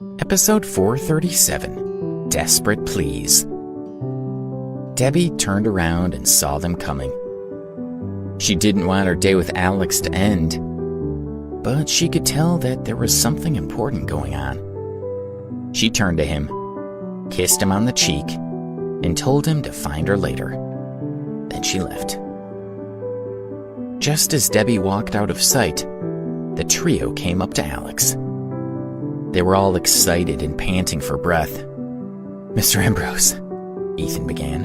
Episode 437, Desperate Pleas. Debbie turned around and saw them coming. She didn't want her day with Alex to end, but she could tell that there was something important going on. She turned to him, kissed him on the cheek, and told him to find her later. Then she left. Just as Debbie walked out of sight, the trio came up to Alex. They were all excited and panting for breath. "Mr. Ambrose," Ethan began,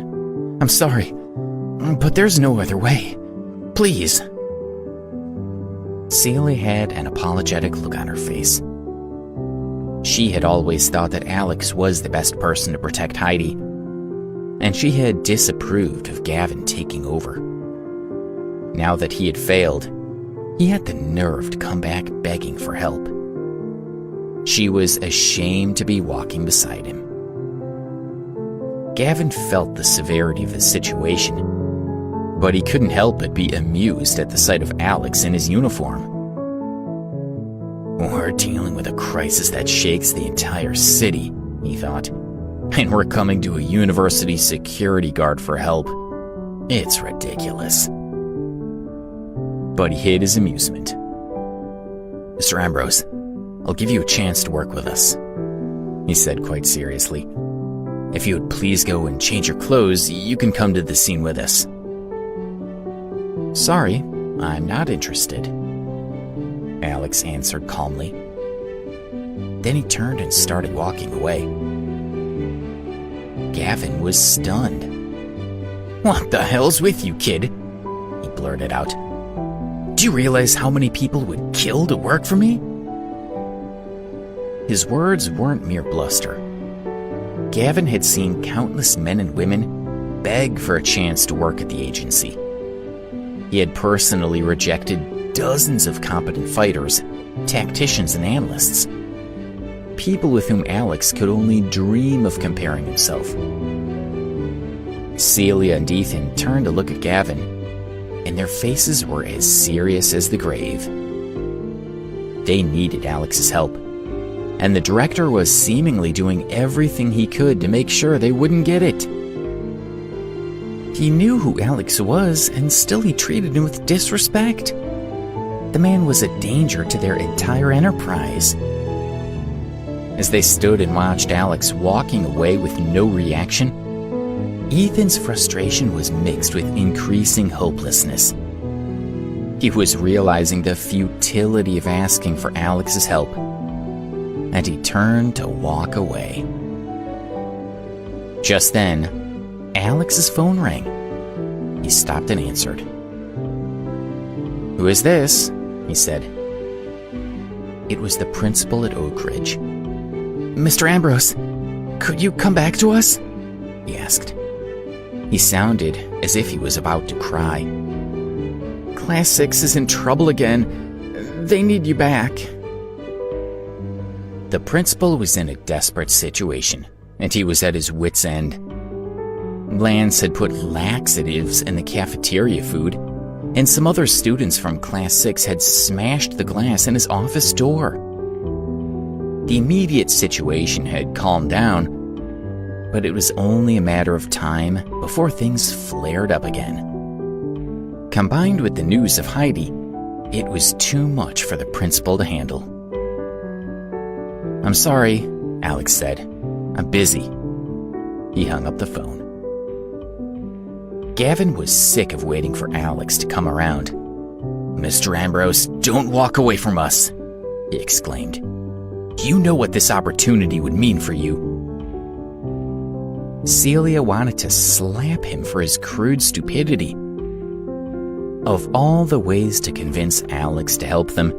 "I'm sorry, but there's no other way. Please." Celia had an apologetic look on her face. She had always thought that Alex was the best person to protect Heidi, and she had disapproved of Gavin taking over. Now that he had failed, he had the nerve to come back begging for help. She was ashamed to be walking beside him. Gavin felt the severity of the situation, but he couldn't help but be amused at the sight of Alex in his uniform. "We're dealing with a crisis that shakes the entire city," he thought, "and we're coming to a university security guard for help. It's ridiculous." But he hid his amusement. "Mr. Ambrose, I'll give you a chance to work with us," he said quite seriously. "If you would please go and change your clothes, you can come to the scene with us." "Sorry, I'm not interested," Alex answered calmly. Then he turned and started walking away. Gavin was stunned. "What the hell's with you, kid?" he blurted out. "Do you realize how many people would kill to work for me?" His words weren't mere bluster. Gavin had seen countless men and women beg for a chance to work at the agency. He had personally rejected dozens of competent fighters, tacticians, and analysts. People with whom Alex could only dream of comparing himself. Celia and Ethan turned to look at Gavin, and their faces were as serious as the grave. They needed Alex's help, and the director was seemingly doing everything he could to make sure they wouldn't get it. He knew who Alex was, and still he treated him with disrespect. The man was a danger to their entire enterprise. As they stood and watched Alex walking away with no reaction, Ethan's frustration was mixed with increasing hopelessness. He was realizing the futility of asking for Alex's help, and he turned to walk away. Just then, Alex's phone rang. He stopped and answered. "Who is this?" he said. It was the principal at Oak Ridge. "Mr. Ambrose, could you come back to us?" he asked. He sounded as if he was about to cry. "Class 6 is in trouble again. They need you back." The principal was in a desperate situation, and he was at his wit's end. Lance had put laxatives in the cafeteria food, and some other students from Class 6 had smashed the glass in his office door. The immediate situation had calmed down, but it was only a matter of time before things flared up again. Combined with the news of Heidi, it was too much for the principal to handle. "I'm sorry," Alex said. "I'm busy." He hung up the phone. Gavin was sick of waiting for Alex to come around. "Mr. Ambrose, don't walk away from us," he exclaimed. "You know what this opportunity would mean for you." Celia wanted to slap him for his crude stupidity. Of all the ways to convince Alex to help them,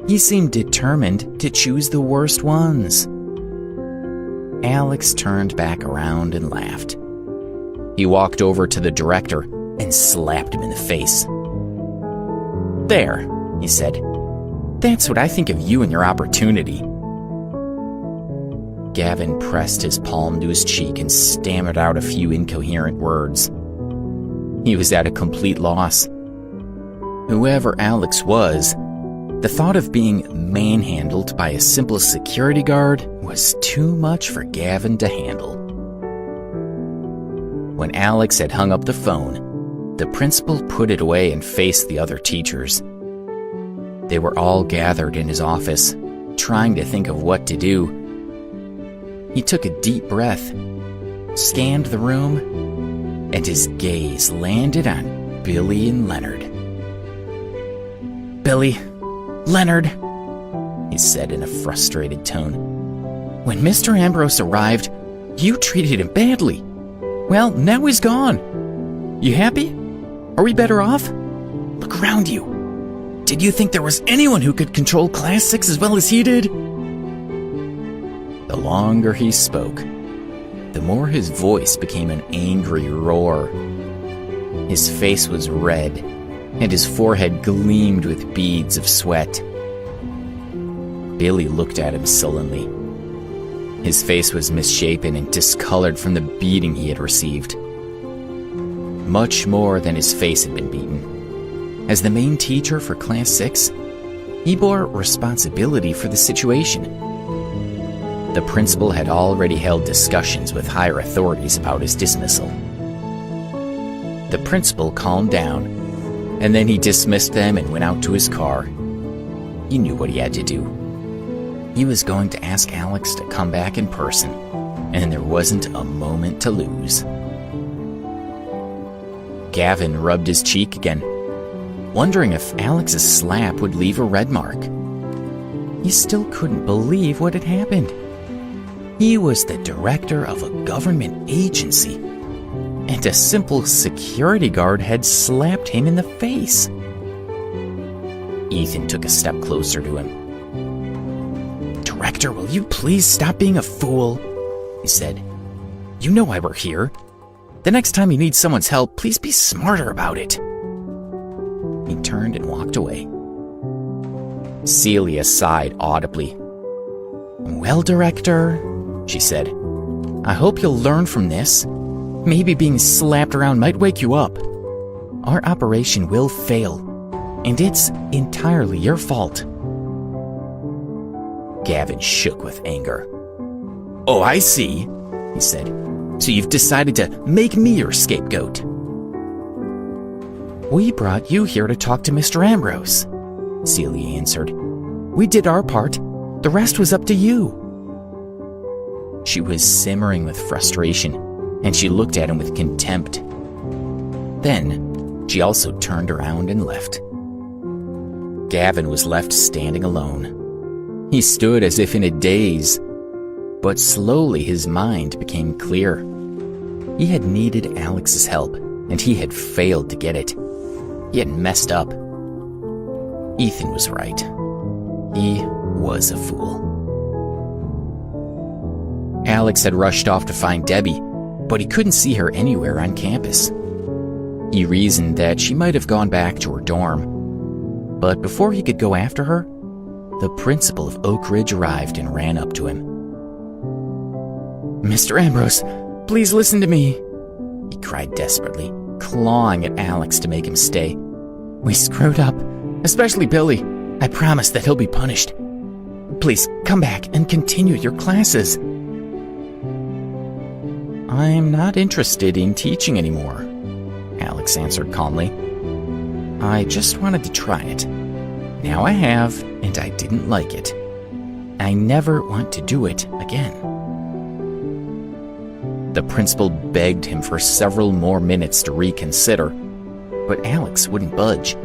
he seemed determined to choose the worst ones. Alex turned back around and laughed. He walked over to the director and slapped him in the face. "There," he said. "That's what I think of you and your opportunity." Gavin pressed his palm to his cheek and stammered out a few incoherent words. He was at a complete loss. Whoever Alex was, the thought of being manhandled by a simple security guard was too much for Gavin to handle. When Alex had hung up the phone, the principal put it away and faced the other teachers. They were all gathered in his office, trying to think of what to do. He took a deep breath, scanned the room, and his gaze landed on Billy and Leonard. "Billy, Leonard," he said in a frustrated tone. "When Mr. Ambrose arrived, you treated him badly. Well, now he's gone. You happy? Are we better off? Look around you. Did you think there was anyone who could control Class 6 as well as he did?" The longer he spoke, the more his voice became an angry roar. His face was red, and his forehead gleamed with beads of sweat. Billy looked at him sullenly. His face was misshapen and discolored from the beating he had received. Much more than his face had been beaten. As the main teacher for Class 6, he bore responsibility for the situation. The principal had already held discussions with higher authorities about his dismissal. The principal calmed down, and then he dismissed them and went out to his car. He knew what he had to do. He was going to ask Alex to come back in person, and there wasn't a moment to lose. Gavin rubbed his cheek again, wondering if Alex's slap would leave a red mark. He still couldn't believe what had happened. He was the director of a government agency, and a simple security guard had slapped him in the face. Ethan took a step closer to him. "Director, will you please stop being a fool?" he said. "You know why we're here. The next time you need someone's help, please be smarter about it." He turned and walked away. Celia sighed audibly. "Well, Director," she said, "I hope you'll learn from this. Maybe being slapped around might wake you up. Our operation will fail, and it's entirely your fault." Gavin shook with anger. "Oh, I see," he said. "So you've decided to make me your scapegoat." "We brought you here to talk to Mr. Ambrose," Celia answered. "We did our part. The rest was up to you." She was simmering with frustration, and she looked at him with contempt. Then, she also turned around and left. Gavin was left standing alone. He stood as if in a daze, but slowly his mind became clear. He had needed Alex's help, and he had failed to get it. He had messed up. Ethan was right. He was a fool. Alex had rushed off to find Debbie, but he couldn't see her anywhere on campus. He reasoned that she might have gone back to her dorm. But before he could go after her, the principal of Oak Ridge arrived and ran up to him. "Mr. Ambrose, please listen to me," he cried desperately, clawing at Alex to make him stay. "We screwed up, especially Billy. I promise that he'll be punished. Please come back and continue your classes." "I'm not interested in teaching anymore," Alex answered calmly. "I just wanted to try it. Now I have, and I didn't like it. I never want to do it again." The principal begged him for several more minutes to reconsider, but Alex wouldn't budge.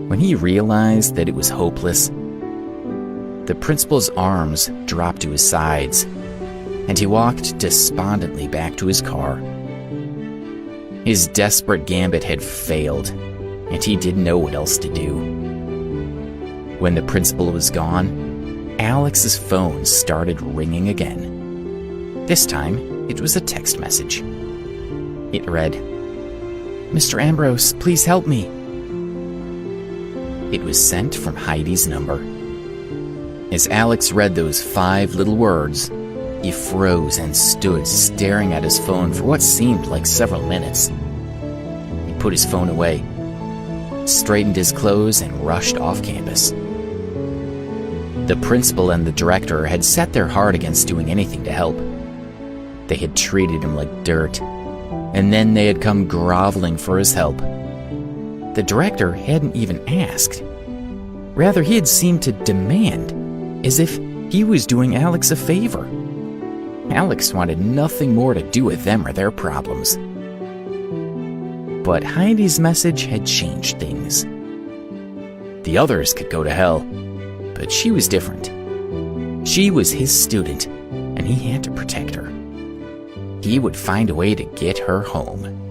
When he realized that it was hopeless, the principal's arms dropped to his sides, and he walked despondently back to his car. His desperate gambit had failed, and he didn't know what else to do. When the principal was gone, Alex's phone started ringing again. This time, it was a text message. It read, "Mr. Ambrose, please help me." It was sent from Heidi's number. As Alex read those 5 little words, he froze and stood staring at his phone for what seemed like several minutes. He put his phone away, straightened his clothes, and rushed off campus. The principal and the director had set their heart against doing anything to help. They had treated him like dirt, and then they had come groveling for his help. The director hadn't even asked. Rather, he had seemed to demand, as if he was doing Alex a favor. Alex wanted nothing more to do with them or their problems. But Heidi's message had changed things. The others could go to hell, but she was different. She was his student, and he had to protect her. He would find a way to get her home.